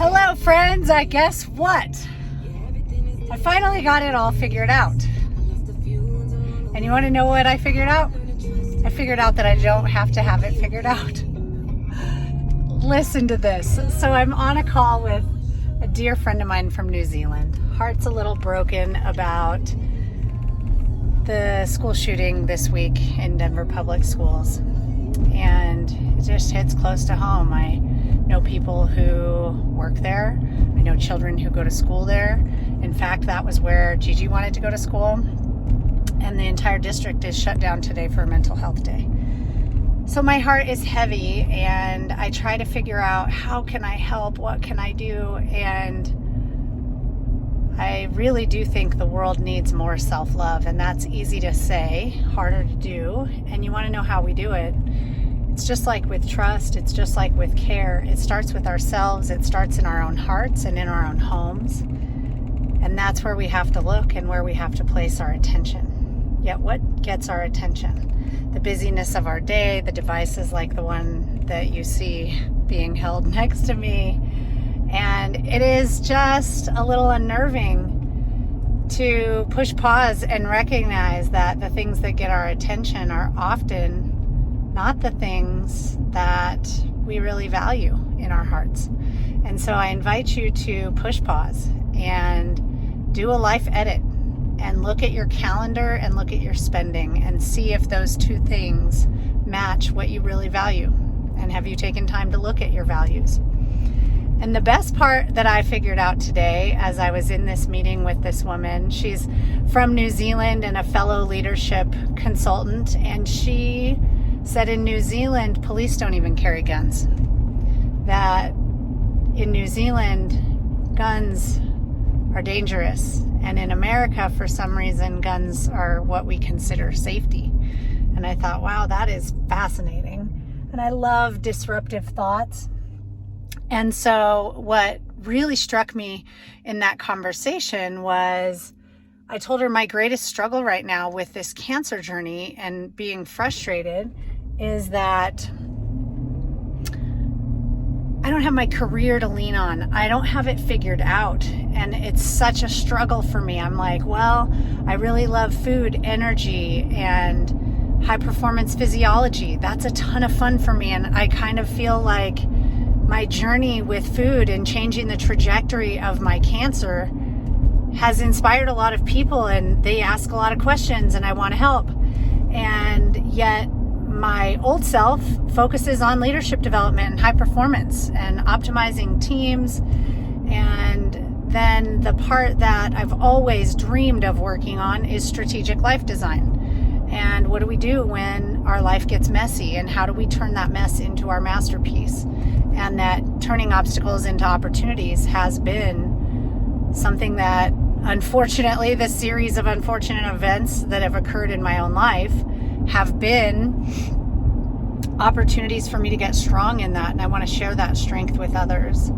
Hello friends, I guess what? I finally got it all figured out. And you want to know what I figured out? I figured out that I don't have to have it figured out. Listen to this. So I'm on a call with a dear friend of mine from New Zealand. Heart's a little broken about the school shooting this week in Denver Public Schools. And it just hits close to home. I know people who work there. I know children who go to school there. In fact, that was where Gigi wanted to go to school. And the entire district is shut down today for Mental Health Day. So my heart is heavy, and I try to figure out how can I help, what can I do, and I really do think the world needs more self-love, and that's easy to say, harder to do, and you want to know how we do it. It's just like with trust, it's just like with care. It starts with ourselves, it starts in our own hearts and in our own homes, and that's where we have to look and where we have to place our attention. Yet what gets our attention? The busyness of our day, the devices like the one that you see being held next to me. And it is just a little unnerving to push pause and recognize that the things that get our attention are often not the things that we really value in our hearts. And so I invite you to push pause and do a life edit and look at your calendar and look at your spending and see if those two things match what you really value. And have you taken time to look at your values? And the best part that I figured out today as I was in this meeting with this woman, she's from New Zealand and a fellow leadership consultant, and she said in New Zealand, police don't even carry guns. That in New Zealand, guns are dangerous. And in America, for some reason, guns are what we consider safety. And I thought, wow, that is fascinating. And I love disruptive thoughts. And so what really struck me in that conversation was I told her my greatest struggle right now with this cancer journey and being frustrated is that I don't have my career to lean on. I don't have it figured out. And it's such a struggle for me. I'm like, well, I really love food, energy, and high performance physiology. That's a ton of fun for me. And I kind of feel like my journey with food and changing the trajectory of my cancer has inspired a lot of people, and they ask a lot of questions and I want to help. And yet my old self focuses on leadership development and high performance and optimizing teams. And then the part that I've always dreamed of working on is strategic life design. And what do we do when our life gets messy? And how do we turn that mess into our masterpiece? And that turning obstacles into opportunities has been something that, unfortunately, the series of unfortunate events that have occurred in my own life have been opportunities for me to get strong in that, and I want to share that strength with others.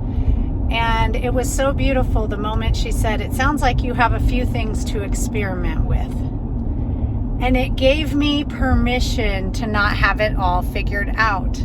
And it was so beautiful the moment she said, it sounds like you have a few things to experiment with. And it gave me permission to not have it all figured out,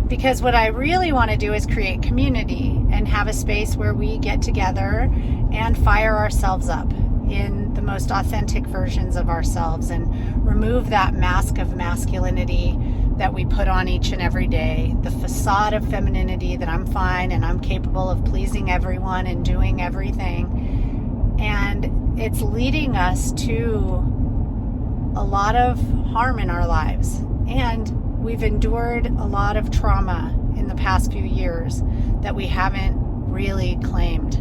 because what I really want to do is create community and have a space where we get together and fire ourselves up in the most authentic versions of ourselves and remove that mask of masculinity that we put on each and every day, the facade of femininity that I'm fine and I'm capable of pleasing everyone and doing everything. And it's leading us to a lot of harm in our lives. And we've endured a lot of trauma in the past few years that we haven't really claimed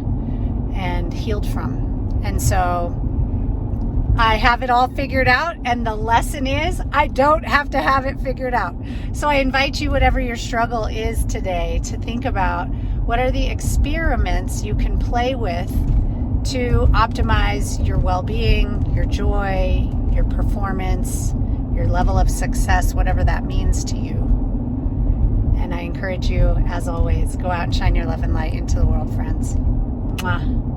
and healed from. And so I have it all figured out, and the lesson is I don't have to have it figured out. So I invite you, whatever your struggle is today, to think about what are the experiments you can play with to optimize your well-being, your joy, your performance, your level of success, whatever that means to you. And I encourage you, as always, go out and shine your love and light into the world, friends. Mwah.